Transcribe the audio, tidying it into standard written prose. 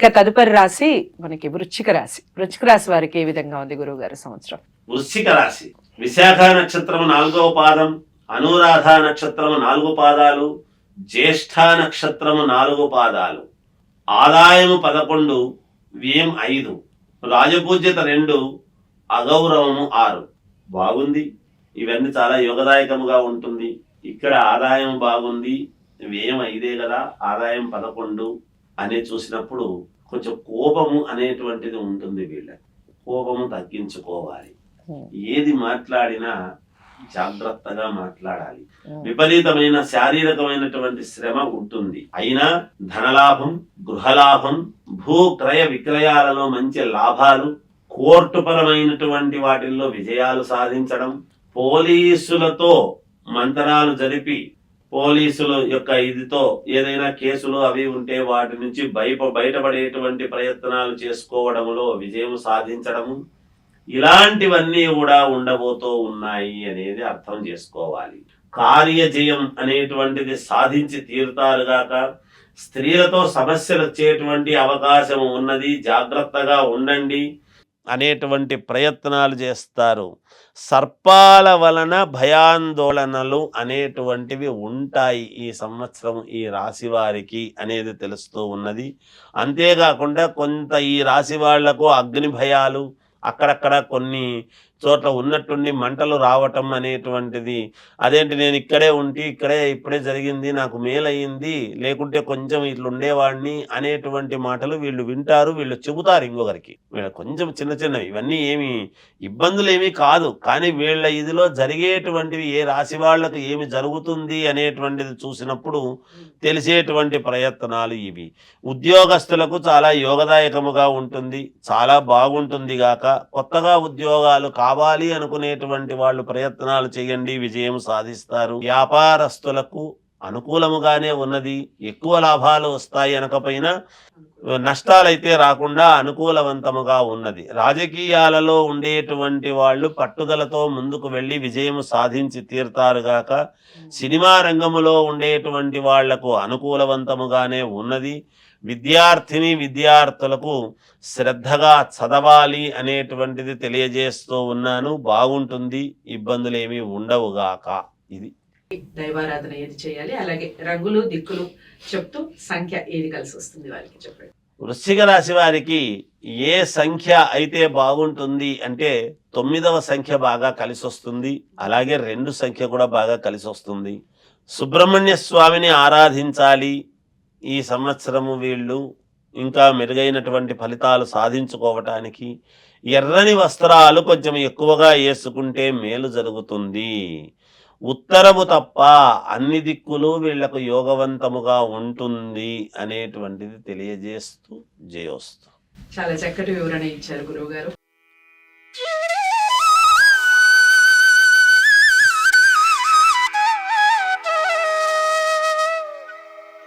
ఇక తదుపరి రాశి మనకి వృశ్చిక రాశి. వృశ్చిక రాశి వారికి ఏ విధంగా ఉంది గురువు గారి సంవత్సరం? వృశ్చిక రాశి విశాఖ నక్షత్రం 4వ పాదం, అనురాధ నక్షత్రం 4 పాదాలు, జ్యేష్ఠ నక్షత్రం 4 పాదాలు, ఆదాయము 11, వ్యయం 5, రాజపూజ్యత 2, అగౌరవము 6. బాగుంది. ఇవన్నీ చాలా యోగదాయకముగా ఉంటుంది. ఇక్కడ ఆదాయం బాగుంది, వ్యయం 5 కదా, ఆదాయం 11 అనే చూసినప్పుడు కొంచెం కోపము అనేటువంటిది ఉంటుంది. వీళ్ళకి కోపము తగ్గించుకోవాలి. ఏది మాట్లాడినా జాగ్రత్తగా మాట్లాడాలి. విపరీతమైన శారీరకమైనటువంటి శ్రమ ఉంటుంది. అయినా ధనలాభం, గృహలాభం, భూ క్రయ విక్రయాలలో మంచి లాభాలు, కోర్టు పరమైనటువంటి వాటిల్లో విజయాలు సాధించడం, పోలీసులతో మంతనాలు జరిపి పోలీసుల యొక్క ఇదితో ఏదైనా కేసులు అవి ఉంటే వాటి నుంచి బయటపడేటువంటి ప్రయత్నాలు చేసుకోవడంలో విజయం సాధించడము, ఇలాంటివన్నీ కూడా ఉండబోతూ ఉన్నాయి అనేది అర్థం చేసుకోవాలి. కార్యజయం అనేటువంటిది సాధించి తీరుతారుగాక. స్త్రీలతో సమస్యలు వచ్చేటువంటి అవకాశం ఉన్నది, జాగ్రత్తగా ఉండండి అనేటువంటి ప్రయత్నాలు చేస్తారు. సర్పాల వలన భయాందోళనలు అనేటువంటివి ఉంటాయి ఈ సంవత్సరం ఈ రాశి వారికి అనేది తెలుస్తూ ఉన్నది. అంతేకాకుండా కొంత ఈ రాశి వాళ్లకు అగ్ని భయాలు, అక్కడక్కడ కొన్ని చోట్ల ఉన్నట్టుండి మంటలు రావటం అనేటువంటిది, అదేంటి నేను ఇక్కడే ఉండి ఇప్పుడే జరిగింది, నాకు మేలయ్యింది, లేకుంటే కొంచెం ఇట్లా ఉండేవాడిని అనేటువంటి మాటలు వీళ్ళు వింటారు, వీళ్ళు చెబుతారు ఇంకొకరికి. వీళ్ళు కొంచెం చిన్నవి, ఇవన్నీ ఏమి ఇబ్బందులు ఏమీ కాదు, కానీ వీళ్ళ ఇదిలో జరిగేటువంటివి ఏ రాశి వాళ్లకు ఏమి జరుగుతుంది అనేటువంటిది చూసినప్పుడు తెలిసేటువంటి ప్రయత్నాలు ఇవి. ఉద్యోగస్తులకు చాలా యోగదాయకముగా ఉంటుంది, చాలా బాగుంటుంది గాక. కొత్తగా ఉద్యోగాలు కావాలి అనుకునేటువంటి వాళ్ళు ప్రయత్నాలు చేయండి, విజయం సాధిస్తారు. వ్యాపారస్తులకు అనుకూలముగానే ఉన్నది, ఎక్కువ లాభాలు వస్తాయి అనకపోయినా నష్టాలైతే రాకుండా అనుకూలవంతముగా ఉన్నది. రాజకీయాలలో ఉండేటువంటి వాళ్ళు పట్టుదలతో ముందుకు వెళ్ళి విజయం సాధించి తీరుతారుగాక. సినిమా రంగములో ఉండేటువంటి వాళ్లకు అనుకూలవంతముగానే ఉన్నది. విద్యార్థులకు శ్రద్ధగా చదవాలి అనేటువంటిది తెలియజేస్తూ ఉన్నాను. బాగుంటుంది, ఇబ్బందులు ఏమీ ఉండవుగాక. ఇది దైవారాధన ఏది చేయాలి, అలాగే రంగులు దిక్కులు చెప్తూ సంఖ్య ఏది కలిసి వస్తుంది వారికి చెప్పండి. వృశ్చిక రాశి వారికి ఏ సంఖ్య అయితే బాగుంటుంది అంటే 9వ సంఖ్య బాగా కలిసి వస్తుంది, అలాగే 2 సంఖ్య కూడా బాగా కలిసి వస్తుంది. సుబ్రహ్మణ్య స్వామిని ఆరాధించాలి ఈ సంవత్సరము వీళ్ళు ఇంకా మెరుగైనటువంటి ఫలితాలు సాధించుకోవటానికి. ఎర్రని వస్త్రాలు కొంచెం ఎక్కువగా వేసుకుంటే మేలు జరుగుతుంది. ఉత్తరము తప్ప అన్ని దిక్కులు వీళ్లకు యోగవంతముగా ఉంటుంది అనేటువంటిది తెలియజేస్తూ జయోస్తు. చాలా చక్కటి వివరణ ఇచ్చారు గురువు గారు.